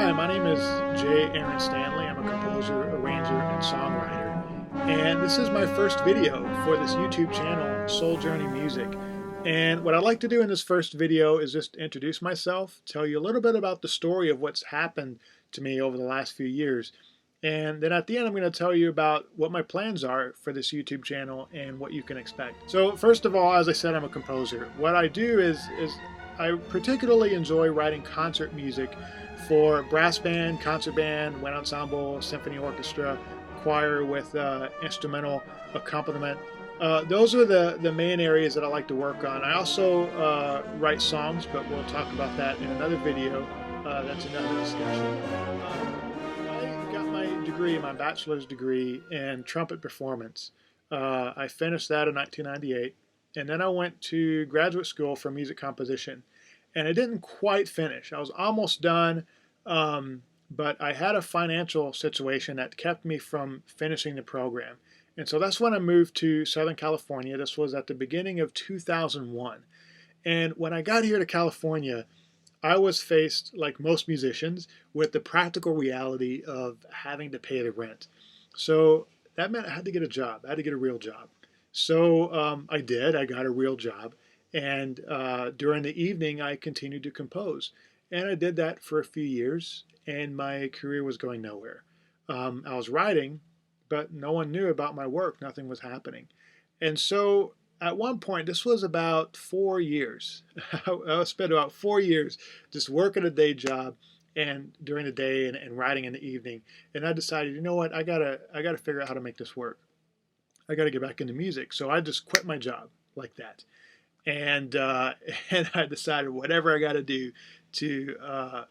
Hi, my name is J. Aaron Stanley. I'm a composer, arranger, and songwriter. And this is my first video for this YouTube channel, Soul Journey Music. And what I'd like to do in this first video is just introduce myself, tell you a little bit about the story of what's happened to me over the last few years. And then at the end, I'm going to tell you about what my plans are for this YouTube channel and what you can expect. So first of all, as I said, I'm a composer. What I do is I particularly enjoy writing concert music for brass band, concert band, wind ensemble, symphony orchestra, choir with instrumental accompaniment. Those are the main areas that I like to work on. I also write songs, but we'll talk about that in another video. That's another discussion. I got my degree, my bachelor's degree in trumpet performance. I finished that in 1998, and then I went to graduate school for music composition. And I didn't quite finish. I was almost done, but I had a financial situation that kept me from finishing the program. And so that's when I moved to Southern California. This was at the beginning of 2001. And when I got here to California, I was faced, like most musicians, with the practical reality of having to pay the rent. So that meant I had to get a job. I had to get a real job. So I did. I got a real job. And during the evening, I continued to compose. And I did that for a few years, and my career was going nowhere. I was writing, but no one knew about my work. Nothing was happening. And so at one point, this was about 4 years. I spent about 4 years just working a day job and during the day and writing in the evening. And I decided, you know what, I gotta figure out how to make this work. I gotta get back into music. So I just quit my job like that. And and I decided whatever I got to do to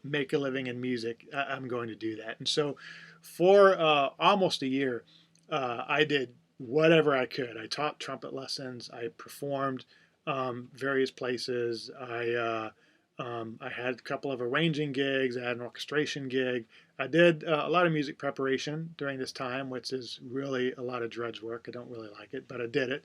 make a living in music, I'm going to do that. And so for almost a year, I did whatever I could. I taught trumpet lessons. I performed various places. I had a couple of arranging gigs. I had an orchestration gig. I did a lot of music preparation during this time, which is really a lot of drudge work. I don't really like it, but I did it.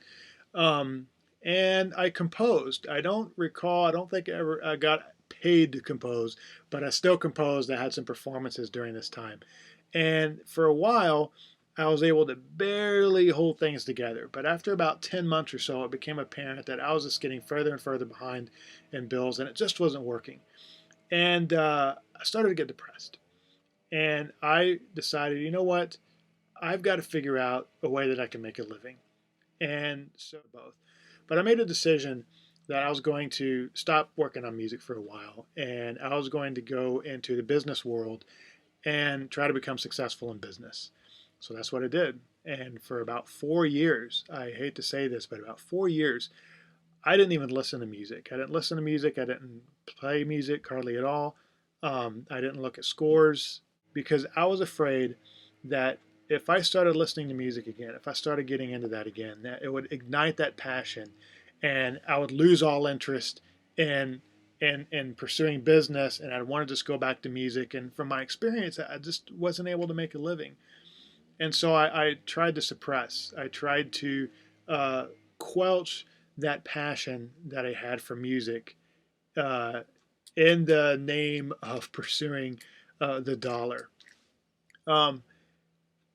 And I composed. I don't recall, I don't think I got paid to compose, but I still composed. I had some performances during this time. And for a while, I was able to barely hold things together. But after about 10 months or so, it became apparent that I was just getting further and further behind in bills, and it just wasn't working. And I started to get depressed. And I decided, you know what? I've got to figure out a way that I can make a living. And so both. But I made a decision that I was going to stop working on music for a while, and I was going to go into the business world and try to become successful in business. So that's what I did. And for about 4 years, I hate to say this, but about 4 years, I didn't even listen to music. I didn't listen to music. I didn't play music hardly at all. I didn't look at scores because I was afraid that if I started listening to music again, if I started getting into that again, that it would ignite that passion, and I would lose all interest in pursuing business, and I'd want to just go back to music. And from my experience, I just wasn't able to make a living, and so I tried to suppress. I tried to quelch that passion that I had for music uh, in the name of pursuing the dollar. Um,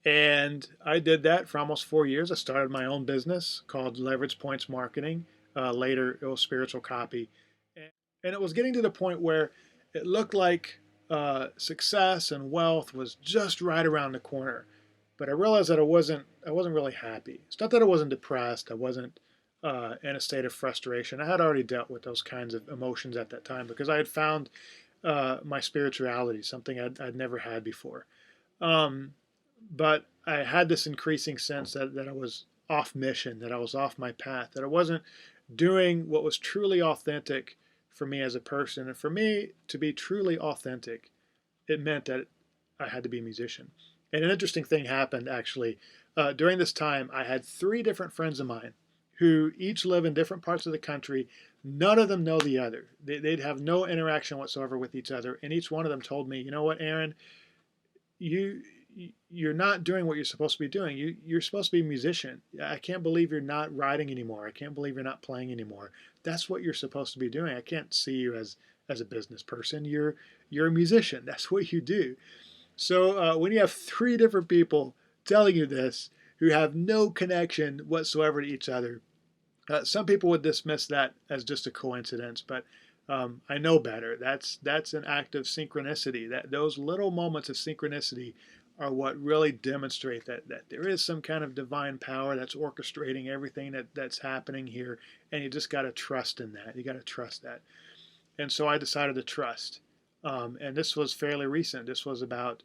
And I did that for almost 4 years. I started my own business called Leverage Points Marketing. Later, it was Spiritual Copy. And it was getting to the point where it looked like success and wealth was just right around the corner. But I realized that I wasn't really happy. It's not that I wasn't depressed. I wasn't in a state of frustration. I had already dealt with those kinds of emotions at that time because I had found my spirituality, something I'd never had before. Um, but I had this increasing sense that I was off mission, that I was off my path, that I wasn't doing what was truly authentic for me as a person. And for me to be truly authentic, it meant that I had to be a musician. And an interesting thing happened actually. During this time, I had three different friends of mine who each live in different parts of the country. None of them know the other. They'd have no interaction whatsoever with each other. And each one of them told me, you know what, Aaron, you you're not doing what you're supposed to be doing. You're supposed to be a musician. I can't believe you're not writing anymore. I can't believe you're not playing anymore. That's what you're supposed to be doing. I can't see you as a business person. You're a musician. That's what you do. So when you have three different people telling you this who have no connection whatsoever to each other, some people would dismiss that as just a coincidence, but I know better. That's an act of synchronicity. That those little moments of synchronicity are what really demonstrate that there is some kind of divine power that's orchestrating everything that's happening here, and you just got to trust in that. You got to trust that. And so I decided to trust. And this was fairly recent. This was about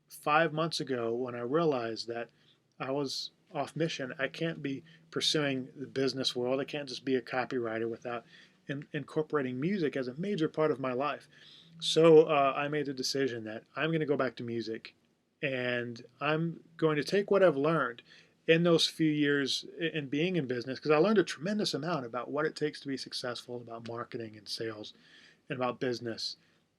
5 months ago when I realized that I was off mission. I can't be pursuing the business world. I can't just be a copywriter without incorporating music as a major part of my life. So I made the decision that I'm going to go back to music, and I'm going to take what I've learned in those few years in being in business, because I learned a tremendous amount about what it takes to be successful, about marketing and sales and about business.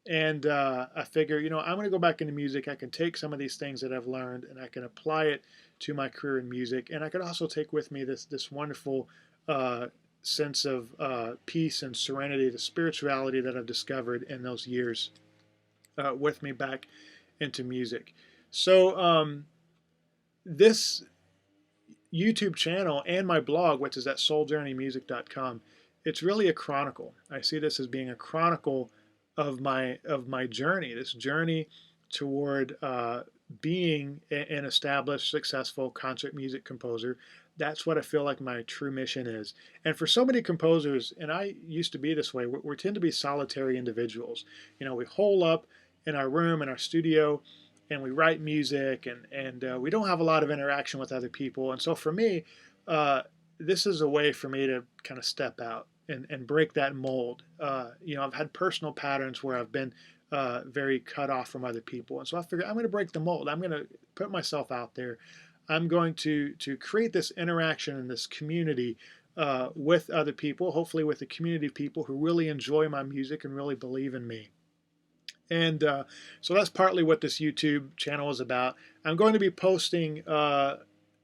And I figure, I'm going to go back into music. I can take some of these things that I've learned and I can apply it to my career in music. And I could also take with me this wonderful sense of peace and serenity, the spirituality that I've discovered in those years with me back into music. So this YouTube channel and my blog, which is at souljourneymusic.com, it's really a chronicle. I see this as being a chronicle of my journey, this journey toward being an established, successful concert music composer. That's what I feel like my true mission is. And for so many composers, and I used to be this way, we tend to be solitary individuals. We hole up in our room, in our studio, and we write music, and we don't have a lot of interaction with other people. And so for me, this is a way for me to kind of step out and break that mold. I've had personal patterns where I've been very cut off from other people. And so I figured I'm going to break the mold. I'm going to put myself out there. I'm going to create this interaction and this community with other people, hopefully with a community of people who really enjoy my music and really believe in me. And so that's partly what this YouTube channel is about. I'm going to be posting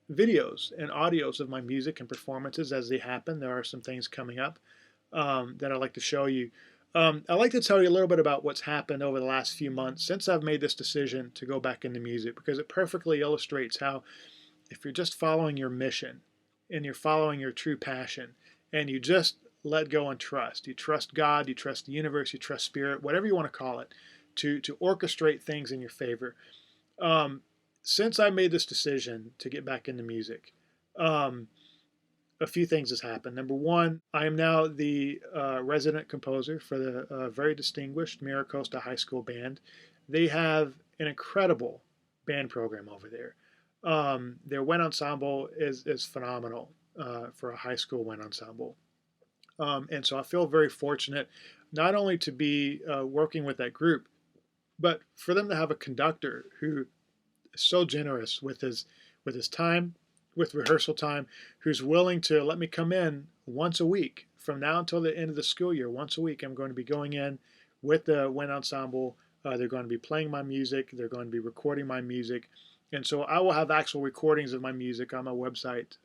videos and audios of my music and performances as they happen. There are some things coming up that I'd like to show you. I'd like to tell you a little bit about what's happened over the last few months since I've made this decision to go back into music, because it perfectly illustrates how if you're just following your mission and you're following your true passion and you just let go and trust, you trust God, you trust the universe, you trust spirit, whatever you want to call it, to orchestrate things in your favor. Since I made this decision to get back into music, a few things has happened. Number one, I am now the resident composer for the very distinguished Miracosta High School Band. They have an incredible band program over there. Their wind ensemble is phenomenal for a high school wind ensemble. And so I feel very fortunate not only to be working with that group, but for them to have a conductor who is so generous with his time, with rehearsal time, who's willing to let me come in once a week from now until the end of the school year. Once a week, I'm going to be going in with the wind ensemble. They're going to be playing my music. They're going to be recording my music. And so I will have actual recordings of my music on my website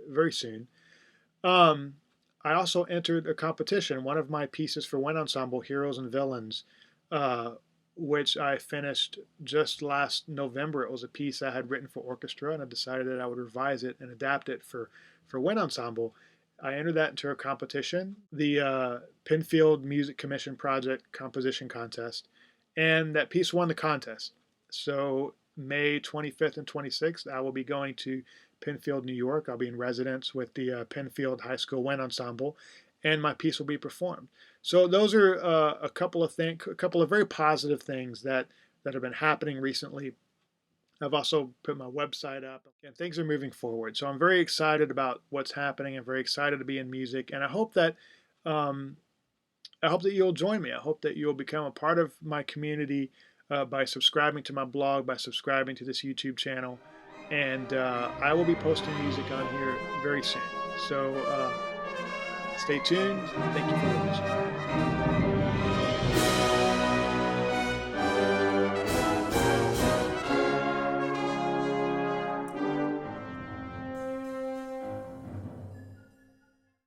very soon. I also entered a competition, one of my pieces for wind ensemble, Heroes and Villains, which I finished just last November. It was a piece I had written for orchestra, and I decided that I would revise it and adapt it for wind ensemble. I entered that into a competition, the Penfield Music Commission Project Composition Contest, and that piece won the contest. So May 25th and 26th, I will be going to Penfield, New York. I'll be in residence with the Penfield High School Wind Ensemble, and my piece will be performed. So those are a couple of very positive things that have been happening recently. I've also put my website up, and things are moving forward. So I'm very excited about what's happening. I'm very excited to be in music, and I hope that you'll join me. I hope that you'll become a part of my community by subscribing to my blog, by subscribing to this YouTube channel, and I will be posting music on here very soon. So stay tuned. Thank you for watching.